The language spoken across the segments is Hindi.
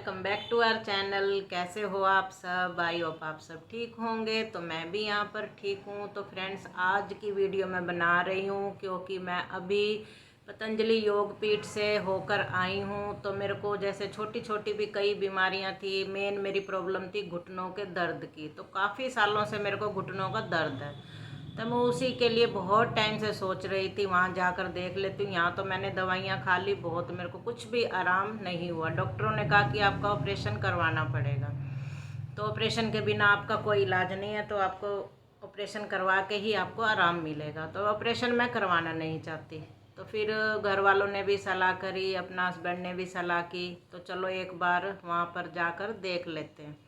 Welcome back to our channel. कैसे हो आप सब? आई होप आप सब ठीक होंगे। तो मैं भी यहाँ पर ठीक हूँ। तो फ्रेंड्स, आज की वीडियो मैं बना रही हूँ क्योंकि मैं अभी पतंजलि योग पीठ से होकर आई हूँ। तो मेरे को जैसे छोटी छोटी भी कई बीमारियाँ थी। मेन मेरी प्रॉब्लम थी घुटनों के दर्द की। तो काफ़ी सालों से मेरे को घुटनों का दर्द है। तो मैं उसी के लिए बहुत टाइम से सोच रही थी वहाँ जाकर देख लेती हूँ। यहाँ तो मैंने दवाइयाँ खा ली बहुत, मेरे को कुछ भी आराम नहीं हुआ। डॉक्टरों ने कहा कि आपका ऑपरेशन करवाना पड़ेगा। तो ऑपरेशन के बिना आपका कोई इलाज नहीं है, तो आपको ऑपरेशन करवा के ही आपको आराम मिलेगा। तो ऑपरेशन मैं करवाना नहीं चाहती। तो फिर घर वालों ने भी सलाह करी, अपना हस्बैंड ने भी सलाह की। तो चलो एक बार वहाँ पर जाकर देख लेते हैं।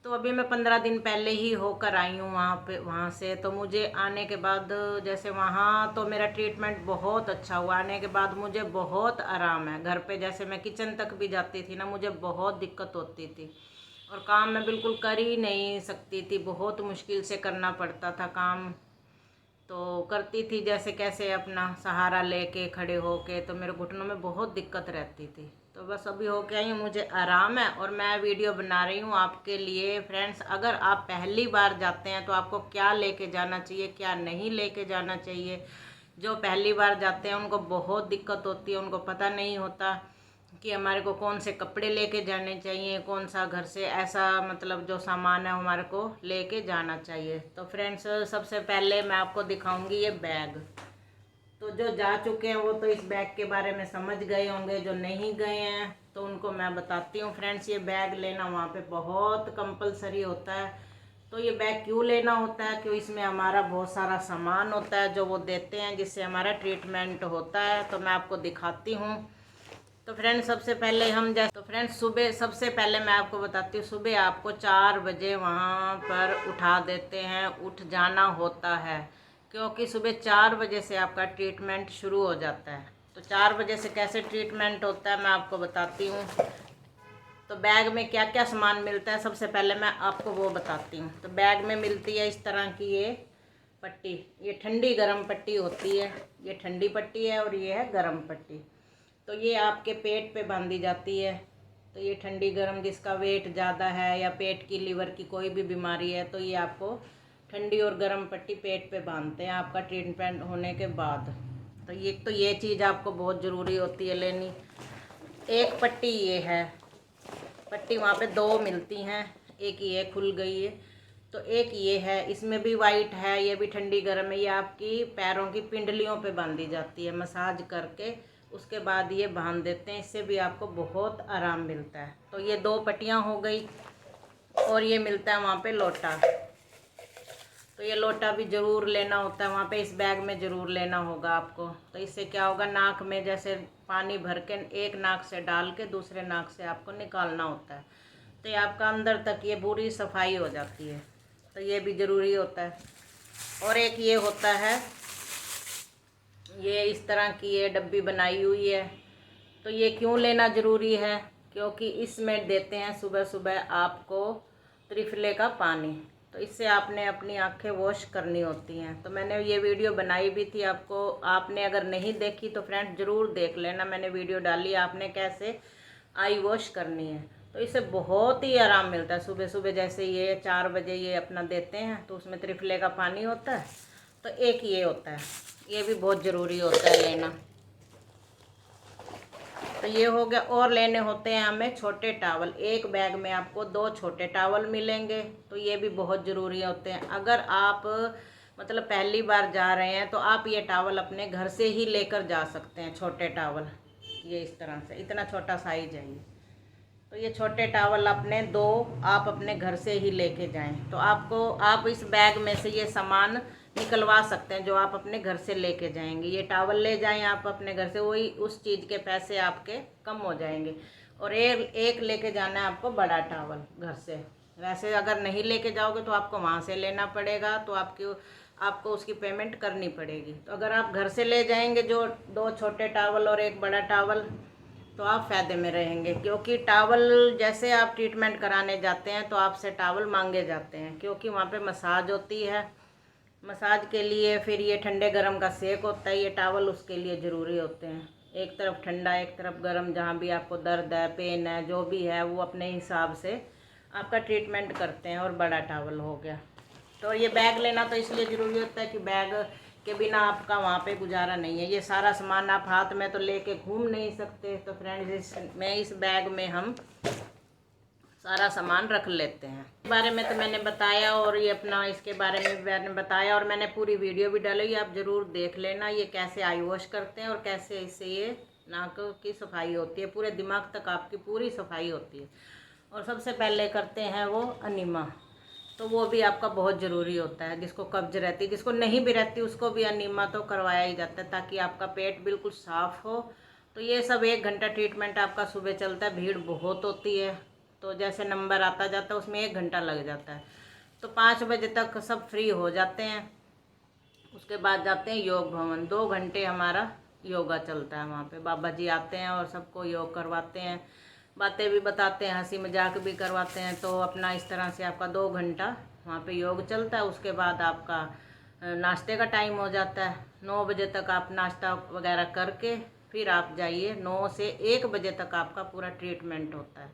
तो अभी मैं 15 दिन पहले ही होकर आई हूँ वहाँ से। तो मुझे आने के बाद जैसे वहाँ तो मेरा ट्रीटमेंट बहुत अच्छा हुआ। आने के बाद मुझे बहुत आराम है। घर पे जैसे मैं किचन तक भी जाती थी ना, मुझे बहुत दिक्कत होती थी और काम मैं बिल्कुल कर ही नहीं सकती थी। बहुत मुश्किल से करना पड़ता था काम। तो करती थी जैसे कैसे अपना सहारा लेके खड़े होके। तो मेरे घुटनों में बहुत दिक्कत रहती थी। तो बस अभी होके आई हूँ, मुझे आराम है और मैं वीडियो बना रही हूँ आपके लिए। फ्रेंड्स, अगर आप पहली बार जाते हैं तो आपको क्या लेके जाना चाहिए, क्या नहीं लेके जाना चाहिए। जो पहली बार जाते हैं उनको बहुत दिक्कत होती है। उनको पता नहीं होता कि हमारे को कौन से कपड़े लेके जाने चाहिए, कौन सा घर से ऐसा मतलब जो सामान है हमारे को लेके जाना चाहिए। तो फ्रेंड्स, सबसे पहले मैं आपको दिखाऊंगी ये बैग। तो जो जा चुके हैं वो तो इस बैग के बारे में समझ गए होंगे। जो नहीं गए हैं तो उनको मैं बताती हूँ। फ्रेंड्स, ये बैग लेना वहाँ पे बहुत कंपलसरी होता है। तो ये बैग क्यों लेना होता है? क्यों? इसमें हमारा बहुत सारा सामान होता है जो वो देते हैं, जिससे हमारा ट्रीटमेंट होता है। तो मैं आपको दिखाती हूँ। तो फ्रेंड्स, सुबह सबसे पहले मैं आपको बताती हूँ, सुबह आपको 4 बजे वहाँ पर उठा देते हैं, उठ जाना होता है। क्योंकि सुबह 4 बजे से आपका ट्रीटमेंट शुरू हो जाता है। तो 4 बजे से कैसे ट्रीटमेंट होता है मैं आपको बताती हूँ। तो बैग में क्या क्या सामान मिलता है सबसे पहले मैं आपको वो बताती हूँ। तो बैग में मिलती है इस तरह की ये पट्टी। ये ठंडी गर्म पट्टी होती है। ये ठंडी पट्टी है और ये है गर्म पट्टी। तो ये आपके पेट पे बांधी जाती है। तो ये ठंडी गर्म, जिसका वेट ज़्यादा है या पेट की लीवर की कोई भी बीमारी है, तो ये आपको ठंडी और गर्म पट्टी पेट पे बांधते हैं आपका ट्रीटमेंट होने के बाद। तो ये चीज़ आपको बहुत ज़रूरी होती है लेनी। एक पट्टी ये है। पट्टी वहाँ पे 2 मिलती हैं। एक ये खुल गई है, तो एक ये है। इसमें भी वाइट है, ये भी ठंडी गर्म है। ये आपकी पैरों की पिंडलियों पे बांधी जाती है मसाज करके। उसके बाद ये बांध देते हैं। इससे भी आपको बहुत आराम मिलता है। तो ये 2 पट्टियाँ हो गई। और ये मिलता है वहाँ पे लोटा। तो ये लोटा भी ज़रूर लेना होता है वहाँ पे, इस बैग में ज़रूर लेना होगा आपको। तो इससे क्या होगा, नाक में जैसे पानी भर के एक नाक से डाल के दूसरे नाक से आपको निकालना होता है। तो ये आपका अंदर तक ये पूरी सफाई हो जाती है। तो ये भी ज़रूरी होता है। और एक ये होता है, ये इस तरह की ये डब्बी बनाई हुई है। तो ये क्यों लेना ज़रूरी है? क्योंकि इसमें देते हैं सुबह सुबह आपको त्रिफले का पानी। तो इससे आपने अपनी आंखें वॉश करनी होती हैं। तो मैंने ये वीडियो बनाई भी थी आपको, आपने अगर नहीं देखी तो फ्रेंड ज़रूर देख लेना। मैंने वीडियो डाली आपने कैसे आई वॉश करनी है। तो इससे बहुत ही आराम मिलता है। सुबह सुबह जैसे ये 4 बजे ये अपना देते हैं, तो उसमें त्रिफले का पानी होता है। तो एक ये होता है, ये भी बहुत ज़रूरी होता है लेना। तो ये हो गया। और लेने होते हैं हमें छोटे टावल। एक बैग में आपको 2 छोटे टावल मिलेंगे। तो ये भी बहुत ज़रूरी होते हैं। अगर आप मतलब पहली बार जा रहे हैं तो आप ये टावल अपने घर से ही लेकर जा सकते हैं। छोटे टावल ये इस तरह से, इतना छोटा साइज है ये। तो ये छोटे टावल अपने 2 आप अपने घर से ही लेके जाएं। तो आप इस बैग में से ये सामान निकलवा सकते हैं जो आप अपने घर से लेके जाएंगे। ये टावल ले जाएं आप अपने घर से, वही उस चीज़ के पैसे आपके कम हो जाएंगे। और एक लेके जाना है आपको बड़ा टावल घर से। वैसे अगर नहीं लेके जाओगे तो आपको वहाँ से लेना पड़ेगा, तो आपको उसकी पेमेंट करनी पड़ेगी। तो अगर आप घर से ले जाएंगे जो 2 छोटे टावल और एक बड़ा टावल, तो आप फ़ायदे में रहेंगे। क्योंकि टावल जैसे आप ट्रीटमेंट कराने जाते हैं तो आपसे टावल मांगे जाते हैं, क्योंकि वहाँ पे मसाज होती है। मसाज के लिए फिर ये ठंडे गर्म का सेक होता है, ये टावल उसके लिए ज़रूरी होते हैं। एक तरफ ठंडा एक तरफ गर्म, जहाँ भी आपको दर्द है, पेन है, जो भी है वो अपने हिसाब से आपका ट्रीटमेंट करते हैं। और बड़ा टॉवल हो गया। तो ये बैग लेना तो इसलिए ज़रूरी होता है कि बैग के बिना आपका वहाँ पे गुजारा नहीं है। ये सारा सामान आप हाथ में तो लेके घूम नहीं सकते। तो फ्रेंड्स इस बैग में हम सारा सामान रख लेते हैं। इस बारे में तो मैंने बताया, और ये अपना इसके बारे में भी मैंने बताया, और मैंने पूरी वीडियो भी डाली, आप ज़रूर देख लेना ये कैसे आई वॉश करते हैं और कैसे इससे ये नाक की सफाई होती है, पूरे दिमाग तक आपकी पूरी सफाई होती है। और सबसे पहले करते हैं वो अनीमा, तो वो भी आपका बहुत ज़रूरी होता है। जिसको कब्ज रहती है, जिसको नहीं भी रहती, उसको भी अनीमा तो करवाया ही जाता है, ताकि आपका पेट बिल्कुल साफ़ हो। तो ये सब 1 घंटा ट्रीटमेंट आपका सुबह चलता है। भीड़ बहुत होती है, तो जैसे नंबर आता जाता है उसमें 1 घंटा लग जाता है। तो 5 बजे तक सब फ्री हो जाते हैं। उसके बाद जाते हैं योग भवन। 2 घंटे हमारा योगा चलता है वहाँ पे। बाबा जी आते हैं और सबको योग करवाते हैं, बातें भी बताते हैं, हंसी मजाक भी करवाते हैं। तो अपना इस तरह से आपका 2 घंटा वहाँ पे योग चलता है। उसके बाद आपका नाश्ते का टाइम हो जाता है। 9 बजे तक आप नाश्ता वगैरह करके फिर आप जाइए। 9 से 1 बजे तक आपका पूरा ट्रीटमेंट होता है।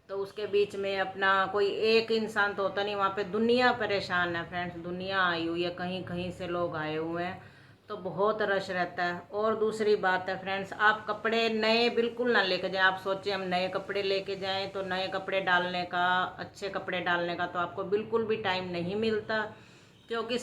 तो उसके बीच में अपना कोई एक इंसान तो होता नहीं, वहाँ पे दुनिया परेशान है फ्रेंड्स, दुनिया आई हुई है, कहीं कहीं से लोग आए हुए हैं। तो बहुत रश रहता है। और दूसरी बात है फ्रेंड्स, आप कपड़े नए बिल्कुल ना लेके जाएं। आप सोचें हम नए कपड़े लेके जाएं, तो नए कपड़े डालने का, अच्छे कपड़े डालने का तो आपको बिल्कुल भी टाइम नहीं मिलता। क्योंकि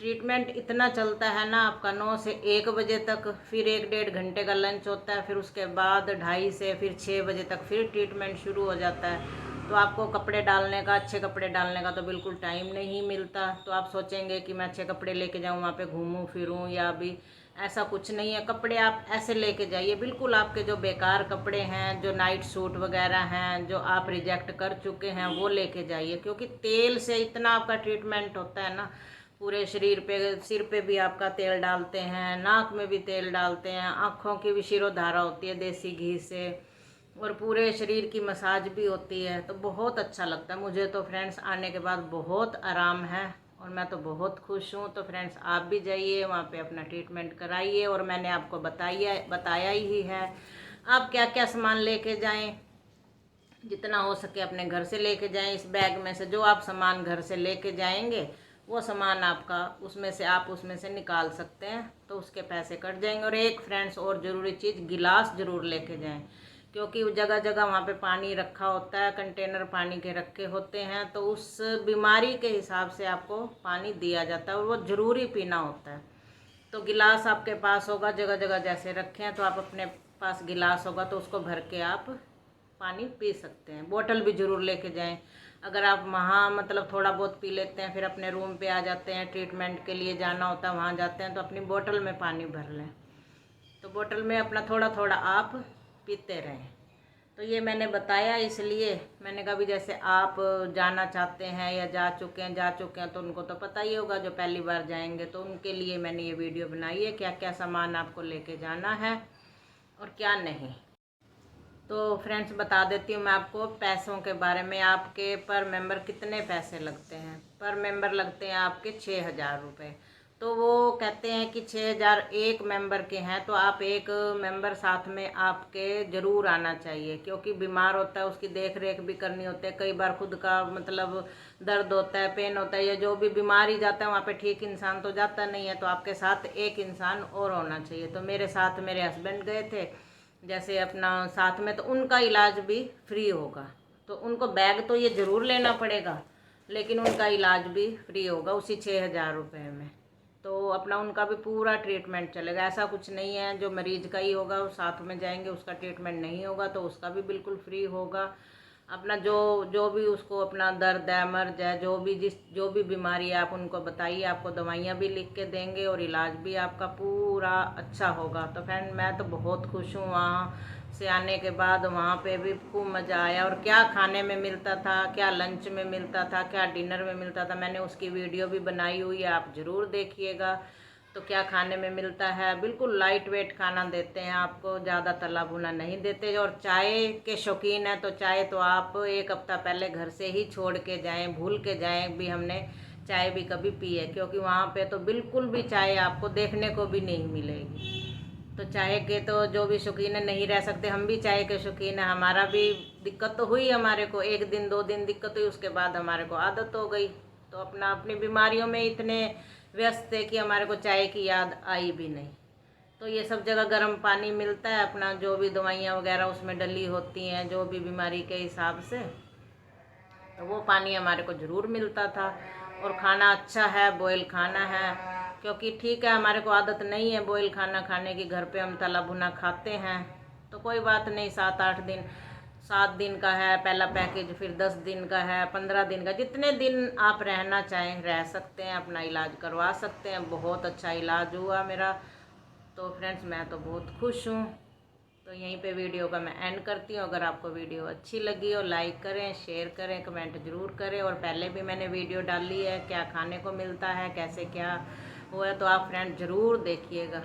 ट्रीटमेंट इतना चलता है ना आपका, 9 से 1 बजे तक, फिर 1 डेढ़ घंटे का लंच होता है, फिर उसके बाद 2:30 से फिर 6 बजे तक फिर ट्रीटमेंट शुरू हो जाता है। तो आपको कपड़े डालने का, अच्छे कपड़े डालने का तो बिल्कुल टाइम नहीं मिलता। तो आप सोचेंगे कि मैं अच्छे कपड़े लेके जाऊँ, वहाँ पे घूमूँ फिरूँ, या भी ऐसा कुछ नहीं है। कपड़े आप ऐसे लेके जाइए, बिल्कुल आपके जो बेकार कपड़े हैं, जो नाइट सूट वगैरह हैं, जो आप रिजेक्ट कर चुके हैं, वो लेके जाइए। क्योंकि तेल से इतना आपका ट्रीटमेंट होता है ना, पूरे शरीर पे, सिर पे भी आपका तेल डालते हैं, नाक में भी तेल डालते हैं, आँखों की भी शिरोधारा होती है देसी घी से, और पूरे शरीर की मसाज भी होती है। तो बहुत अच्छा लगता है मुझे तो फ्रेंड्स, आने के बाद बहुत आराम है और मैं तो बहुत खुश हूँ। तो फ्रेंड्स आप भी जाइए वहाँ पे अपना ट्रीटमेंट कराइए। और मैंने आपको बताया ही है आप क्या क्या सामान लेके जाएं। जितना हो सके अपने घर से लेके जाएं। इस बैग में से जो आप सामान घर से लेके जाएंगे, वो सामान आपका उसमें से निकाल सकते हैं, तो उसके पैसे कट जाएंगे। और एक फ्रेंड्स और ज़रूरी चीज़, गिलास ज़रूर लेके जाएं, क्योंकि जगह जगह वहाँ पे पानी रखा होता है, कंटेनर पानी के रखे होते हैं। तो उस बीमारी के हिसाब से आपको पानी दिया जाता है और वो ज़रूरी पीना होता है। तो गिलास आपके पास होगा, जगह जगह जैसे रखे हैं, तो आप अपने पास गिलास होगा तो उसको भर के आप पानी पी सकते हैं। बोतल भी ज़रूर लेके जाएं। अगर आप वहाँ मतलब थोड़ा बहुत पी लेते हैं, फिर अपने रूम पे आ जाते हैं, ट्रीटमेंट के लिए जाना होता है, वहाँ जाते हैं, तो अपनी बोतल में पानी भर लें। तो बोतल में अपना थोड़ा थोड़ा आप पीते रहें। तो ये मैंने बताया इसलिए, मैंने कहा भी जैसे आप जाना चाहते हैं या जा चुके हैं तो उनको तो पता ही होगा, जो पहली बार जाएंगे तो उनके लिए मैंने ये वीडियो बनाई है, क्या क्या सामान आपको लेके जाना है और क्या नहीं। तो फ्रेंड्स बता देती हूँ मैं आपको पैसों के बारे में। आपके पर मेंबर कितने पैसे लगते हैं? पर मेंबर लगते हैं आपके 6,000 रुपये। तो वो कहते हैं कि 6,000 एक मेंबर के हैं, तो आप एक मेंबर साथ में आपके ज़रूर आना चाहिए, क्योंकि बीमार होता है, उसकी देख रेख भी करनी होती है। कई बार खुद का मतलब दर्द होता है, पेन होता है, या जो भी बीमारी जाता है वहाँ पे ठीक इंसान तो जाता नहीं है, तो आपके साथ एक इंसान और होना चाहिए। तो मेरे साथ मेरे हस्बैंड गए थे जैसे अपना साथ में, तो उनका इलाज भी फ्री होगा। तो उनको बैग तो ये ज़रूर लेना पड़ेगा, लेकिन उनका इलाज भी फ्री होगा उसी 6,000 रुपये में। तो अपना उनका भी पूरा ट्रीटमेंट चलेगा। ऐसा कुछ नहीं है जो मरीज का ही होगा वो साथ में जाएंगे उसका ट्रीटमेंट नहीं होगा, तो उसका भी बिल्कुल फ्री होगा। अपना जो जो भी उसको अपना दर्द है, मर्ज है, जो भी बीमारी है, आप उनको बताइए, आपको दवाइयाँ भी लिख के देंगे और इलाज भी आपका पूरा अच्छा होगा। तो फ्रेंड मैं तो बहुत खुश हूँ, वहाँ से आने के बाद वहाँ पे भी खूब मज़ा आया। और क्या खाने में मिलता था, क्या लंच में मिलता था, क्या डिनर में मिलता था, मैंने उसकी वीडियो भी बनाई हुई है, आप ज़रूर देखिएगा। तो क्या खाने में मिलता है, बिल्कुल लाइट वेट खाना देते हैं आपको, ज़्यादा तला भुना नहीं देते। और चाय के शौकीन हैं तो चाय तो आप 1 हफ्ता पहले घर से ही छोड़ के जाएं, भूल के जाएं भी हमने चाय भी कभी पी है, क्योंकि वहाँ पे तो बिल्कुल भी चाय आपको देखने को भी नहीं मिलेगी। तो चाय के तो जो भी शौकीन है नहीं रह सकते, हम भी चाय के शौकीन है। हमारा भी दिक्कत तो हुई, हमारे को 1 दिन 2 दिन दिक्कत हुई, उसके बाद हमारे को आदत हो गई। तो अपनी बीमारियों में इतने व्यस्त थे कि हमारे को चाय की याद आई भी नहीं। तो ये सब जगह गर्म पानी मिलता है, अपना जो भी दवाइयाँ वगैरह उसमें डली होती हैं जो भी बीमारी के हिसाब से, तो वो पानी हमारे को ज़रूर मिलता था। और खाना अच्छा है, बॉयल खाना है, क्योंकि ठीक है हमारे को आदत नहीं है बॉयल खाना खाने की, घर पे हम तला भुना खाते हैं। तो कोई बात नहीं, 7-8 दिन, 7 दिन का है पहला पैकेज, फिर 10 दिन का है, 15 दिन का, जितने दिन आप रहना चाहें रह सकते हैं, अपना इलाज करवा सकते हैं। बहुत अच्छा इलाज हुआ मेरा। तो फ्रेंड्स मैं तो बहुत खुश हूँ। तो यहीं पे वीडियो का मैं एंड करती हूँ। अगर आपको वीडियो अच्छी लगी हो लाइक करें, शेयर करें, कमेंट ज़रूर करें। और पहले भी मैंने वीडियो डाली है क्या खाने को मिलता है, कैसे क्या हुआ है, तो आप फ्रेंड ज़रूर देखिएगा।